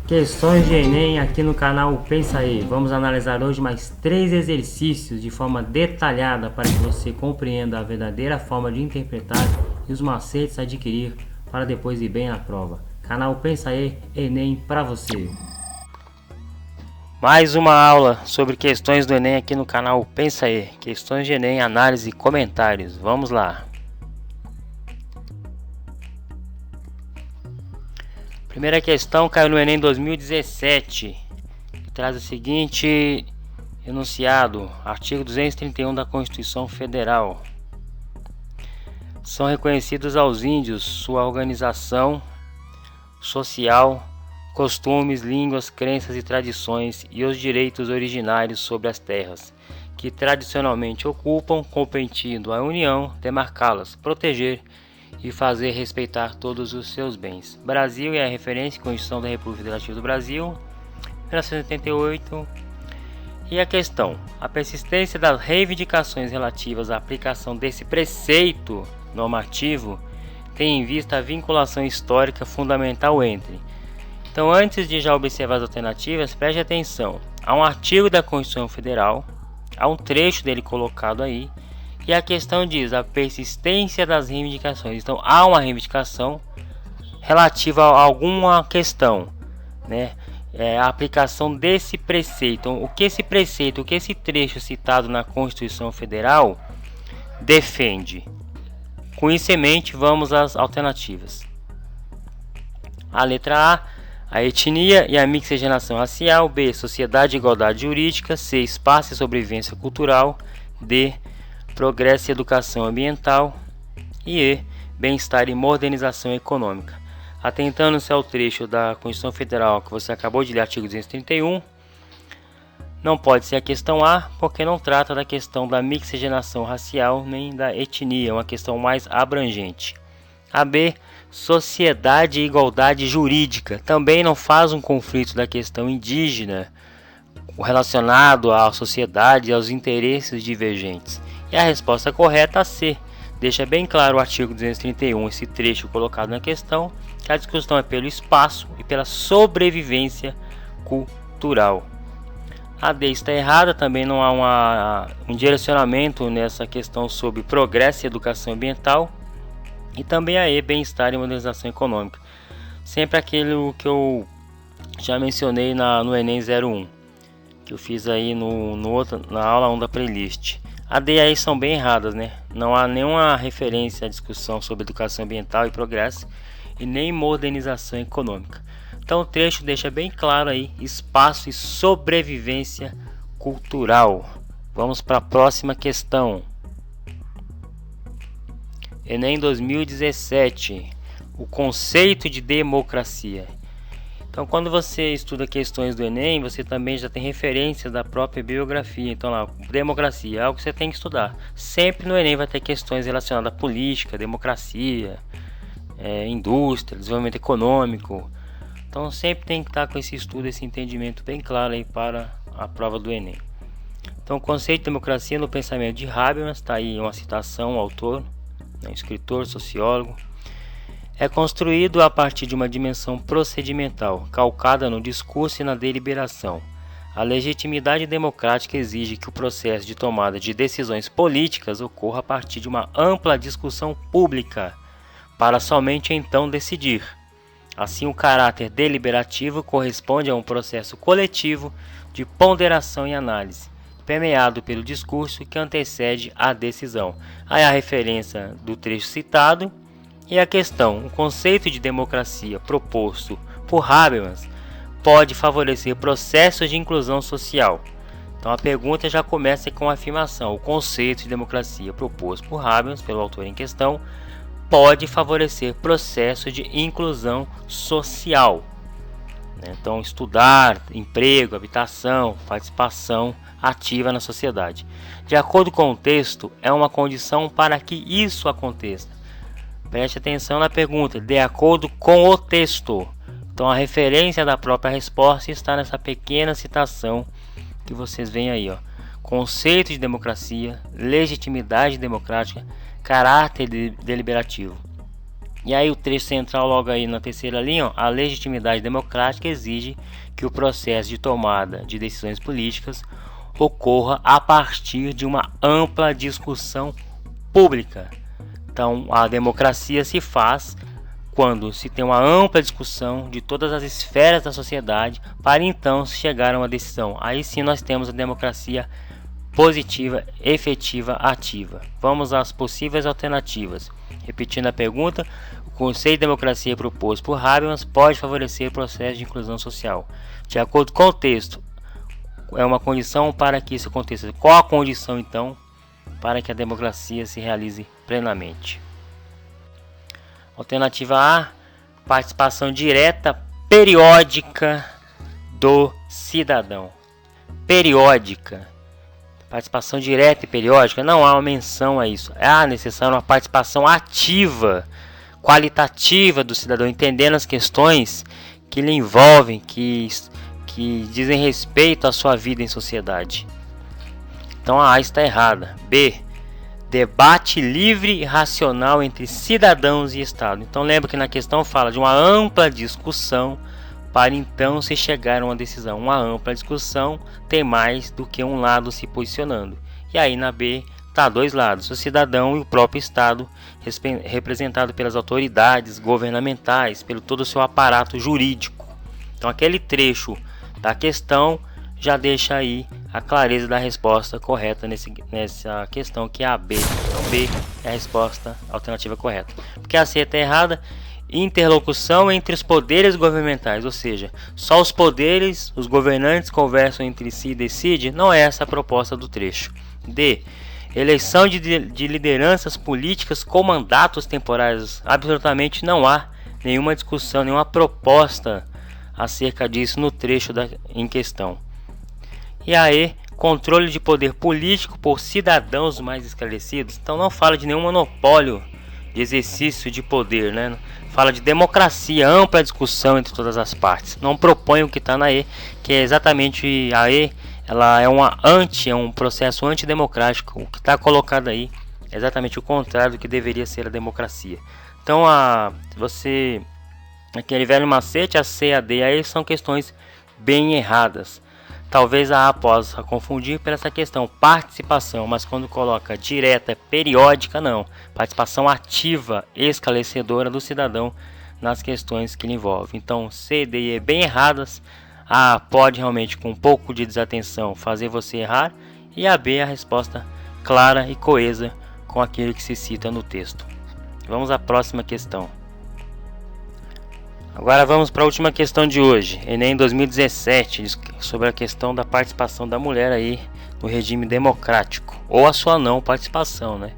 Questões de Enem aqui no canal Pensa Aí. Vamos analisar hoje mais 3 exercícios de forma detalhada para que você compreenda a verdadeira forma de interpretar e os macetes a adquirir para depois ir bem na prova. Canal Pensa Aí, Enem para você. Mais uma aula sobre questões do Enem aqui no canal Pensa Aí. Questões de Enem, análise e comentários. Vamos lá. Primeira questão caiu no Enem 2017, que traz o seguinte enunciado: artigo 231 da Constituição Federal. São reconhecidos aos índios sua organização social, costumes, línguas, crenças e tradições e os direitos originários sobre as terras, que tradicionalmente ocupam, competindo à União demarcá-las, proteger e fazer respeitar todos os seus bens. Brasil é a referência, Constituição da República Federativa do Brasil, 1988. E a questão: a persistência das reivindicações relativas à aplicação desse preceito normativo tem em vista a vinculação histórica fundamental entre. Então, antes de já observar as alternativas, preste atenção. Há um artigo da Constituição Federal, há um trecho dele colocado aí, e a questão diz a persistência das reivindicações. Então há uma reivindicação relativa a alguma questão, né? A aplicação desse preceito. Então, o que esse preceito, o que esse trecho citado na Constituição Federal defende? Com isso em mente, vamos às alternativas. A letra A etnia e a mixigenação racial. B, sociedade e igualdade jurídica. C, espaço e sobrevivência cultural. D, progresso e educação ambiental. E E, bem-estar e modernização econômica. Atentando-se ao trecho da Constituição Federal que você acabou de ler, artigo 231, não pode ser a questão A, porque não trata da questão da mixigenação racial nem da etnia, é uma questão mais abrangente. A B, sociedade e igualdade jurídica, também não faz um conflito da questão indígena relacionado à sociedade e aos interesses divergentes. E a resposta correta, a C, deixa bem claro o artigo 231, esse trecho colocado na questão, que a discussão é pelo espaço e pela sobrevivência cultural. A D está errada, também não há um direcionamento nessa questão sobre progresso e educação ambiental. E também a E, bem-estar e modernização econômica. Sempre aquilo que eu já mencionei no Enem 01, que eu fiz aí na aula 1 da playlist. A D e a E são bem erradas, né? Não há nenhuma referência à discussão sobre educação ambiental e progresso e nem modernização econômica. Então o trecho deixa bem claro aí espaço e sobrevivência cultural. Vamos para a próxima questão. Enem 2017. O conceito de democracia. Então, quando você estuda questões do Enem, você também já tem referências da própria biografia. Então, lá, democracia é algo que você tem que estudar. Sempre no Enem vai ter questões relacionadas à política, democracia, indústria, desenvolvimento econômico. Então, sempre tem que estar com esse estudo, esse entendimento bem claro aí para a prova do Enem. Então, o conceito de democracia no pensamento de Habermas, está aí uma citação, o autor, um escritor, sociólogo. É construído a partir de uma dimensão procedimental, calcada no discurso e na deliberação. A legitimidade democrática exige que o processo de tomada de decisões políticas ocorra a partir de uma ampla discussão pública, para somente então decidir. Assim, o caráter deliberativo corresponde a um processo coletivo de ponderação e análise, permeado pelo discurso que antecede a decisão. Aí a referência do trecho citado. E a questão: o conceito de democracia proposto por Habermas pode favorecer processos de inclusão social. Então a pergunta já começa com a afirmação: o conceito de democracia proposto por Habermas, pelo autor em questão, pode favorecer processos de inclusão social. Então, estudar, emprego, habitação, participação ativa na sociedade. De acordo com o texto, é uma condição para que isso aconteça. Preste atenção na pergunta, de acordo com o texto. Então a referência da própria resposta está nessa pequena citação que vocês veem aí, ó. conceito de democracia, legitimidade democrática, caráter deliberativo. E aí o trecho central logo aí na terceira linha, ó, a legitimidade democrática exige que o processo de tomada de decisões políticas ocorra a partir de uma ampla discussão pública. Então a democracia se faz quando se tem uma ampla discussão de todas as esferas da sociedade para então se chegar a uma decisão. Aí sim nós temos a democracia positiva, efetiva, ativa. Vamos às possíveis alternativas. Repetindo a pergunta, o conceito de democracia proposto por Habermas pode favorecer o processo de inclusão social. De acordo com o texto, é uma condição para que isso aconteça. Qual a condição, então, para que a democracia se realize plenamente? Alternativa A, participação direta periódica do cidadão. Periódica. Participação direta e periódica, não há uma menção a isso. É necessária uma participação ativa, qualitativa do cidadão, entendendo as questões que lhe envolvem, que dizem respeito à sua vida em sociedade. Então a A está errada. B, debate livre e racional entre cidadãos e Estado. Então lembra que na questão fala de uma ampla discussão para então se chegar a uma decisão. Uma ampla discussão tem mais do que um lado se posicionando. E aí na B está dois lados, o cidadão e o próprio Estado, representado pelas autoridades governamentais, pelo todo o seu aparato jurídico. Então aquele trecho da questão já deixa aí a clareza da resposta correta nessa questão, que é a B. Então B é a resposta alternativa correta. Porque a C está errada. Interlocução entre os poderes governamentais, ou seja, só os poderes, os governantes conversam entre si e decidem, não é essa a proposta do trecho. D, eleição de lideranças políticas com mandatos temporários, absolutamente não há nenhuma discussão, nenhuma proposta acerca disso no trecho em questão. E aí, controle de poder político por cidadãos mais esclarecidos, então não fala de nenhum monopólio de exercício de poder, né? Fala de democracia, ampla discussão entre todas as partes. Não propõe o que está na E, que é exatamente a E. Ela é um processo antidemocrático. O que está colocado aí é exatamente o contrário do que deveria ser a democracia. Então, aquele velho macete, a C, a D, a E são questões bem erradas. Talvez a A possa confundir por essa questão participação, mas quando coloca direta, periódica, não. Participação ativa, esclarecedora do cidadão nas questões que lhe envolvem. Então C, D e E bem erradas. A pode realmente, com um pouco de desatenção, fazer você errar. E a B é a resposta clara e coesa com aquilo que se cita no texto. Vamos à próxima questão. Agora vamos para a última questão de hoje, Enem 2017, sobre a questão da participação da mulher aí no regime democrático, ou a sua não participação, né?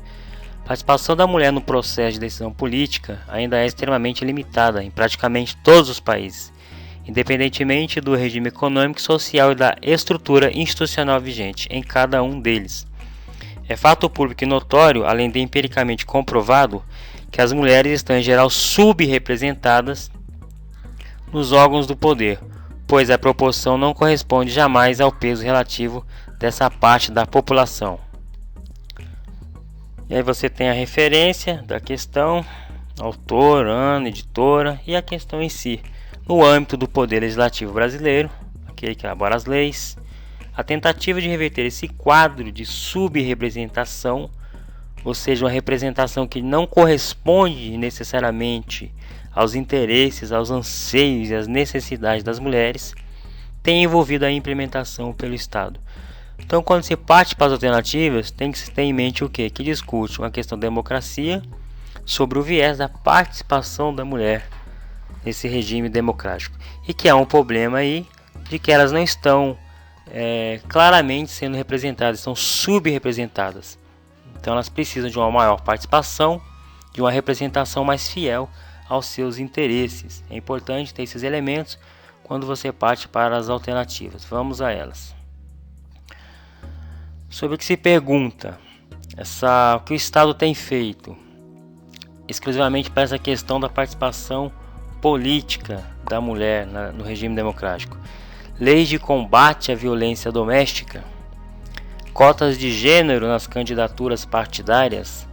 A participação da mulher no processo de decisão política ainda é extremamente limitada em praticamente todos os países, independentemente do regime econômico, social e da estrutura institucional vigente em cada um deles. É fato público e notório, além de empiricamente comprovado, que as mulheres estão em geral subrepresentadas nos órgãos do poder, pois a proporção não corresponde jamais ao peso relativo dessa parte da população. E aí você tem a referência da questão, autor, ano, editora e a questão em si. No âmbito do poder legislativo brasileiro, aquele que elabora as leis, a tentativa de reverter esse quadro de subrepresentação, ou seja, uma representação que não corresponde necessariamente aos interesses, aos anseios e às necessidades das mulheres, tem envolvido a implementação pelo Estado. Então, quando se parte para as alternativas, tem que se ter em mente o quê? Que discute uma questão de democracia sobre o viés da participação da mulher nesse regime democrático. E que há um problema aí de que elas não estão claramente sendo representadas, estão subrepresentadas. Então, elas precisam de uma maior participação, de uma representação mais fiel aos seus interesses. É importante ter esses elementos quando você parte para as alternativas. Vamos a elas. Sobre o que se pergunta, o que o Estado tem feito exclusivamente para essa questão da participação política da mulher no regime democrático. Leis de combate à violência doméstica, cotas de gênero nas candidaturas partidárias,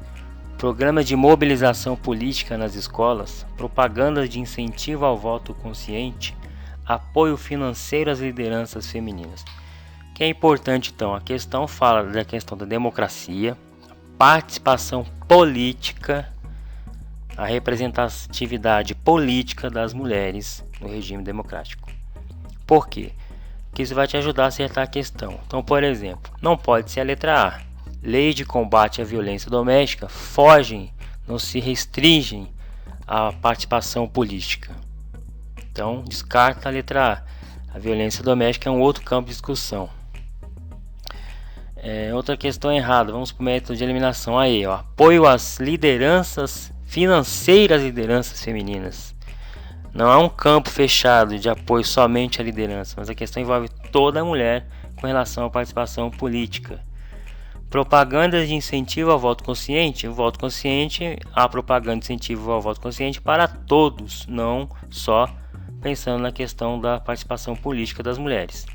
programas de mobilização política nas escolas, propagandas de incentivo ao voto consciente, apoio financeiro às lideranças femininas. Que é importante, então, a questão fala da questão da democracia, participação política, a representatividade política das mulheres no regime democrático. Por quê? Porque isso vai te ajudar a acertar a questão. Então, por exemplo, não pode ser a letra A. Lei de combate à violência doméstica fogem, não se restringem à participação política. Então, descarta a letra A. A violência doméstica é um outro campo de discussão. Outra questão errada, vamos para o método de eliminação. Aí, ó, apoio às lideranças financeiras, lideranças femininas. Não é um campo fechado de apoio somente à liderança, mas a questão envolve toda a mulher com relação à participação política. Propagandas de incentivo ao voto consciente. O voto consciente, a propaganda de incentivo ao voto consciente para todos, não só pensando na questão da participação política das mulheres.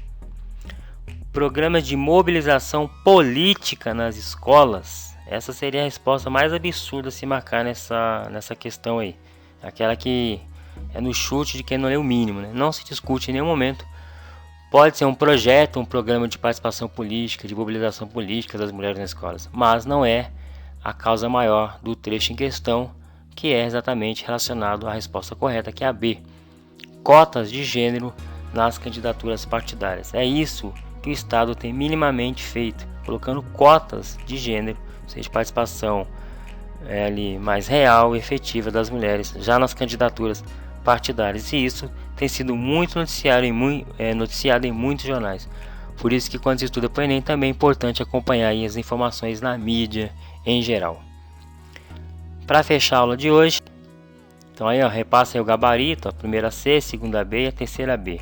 Programas de mobilização política nas escolas. Essa seria a resposta mais absurda a se marcar nessa questão aí. Aquela que é no chute de quem não lê o mínimo, né? Não se discute em nenhum momento. Pode ser um projeto, um programa de participação política, de mobilização política das mulheres nas escolas, mas não é a causa maior do trecho em questão, que é exatamente relacionado à resposta correta, que é a B. Cotas de gênero nas candidaturas partidárias. É isso que o Estado tem minimamente feito, colocando cotas de gênero, ou seja, de participação ali mais real e efetiva das mulheres já nas candidaturas partidárias, e isso tem sido muito noticiado em muitos jornais. Por isso que quando se estuda para o Enem também é importante acompanhar aí as informações na mídia em geral. Para fechar a aula de hoje, então aí, ó, repassa aí o gabarito, a primeira C, a segunda B e a terceira B.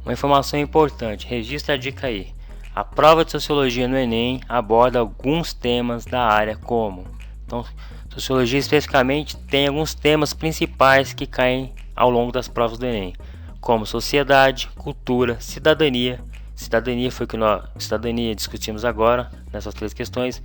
Uma informação importante, registra a dica aí. A prova de Sociologia no Enem aborda alguns temas da área como... Então, Sociologia especificamente tem alguns temas principais que caem ao longo das provas do Enem, como sociedade, cultura, cidadania. Cidadania foi que nós discutimos agora nessas três questões.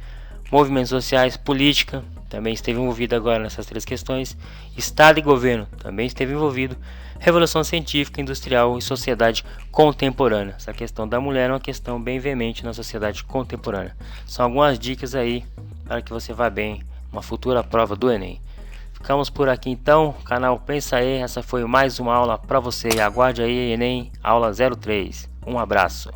Movimentos sociais, política, também esteve envolvido agora nessas três questões. Estado e governo, também esteve envolvido. Revolução científica, industrial e sociedade contemporânea. Essa questão da mulher é uma questão bem veemente na sociedade contemporânea. São algumas dicas aí para que você vá bem numa futura prova do Enem. Ficamos por aqui então, canal Pensa aí, essa foi mais uma aula para você. Aguarde aí, Enem, aula 03. Um abraço.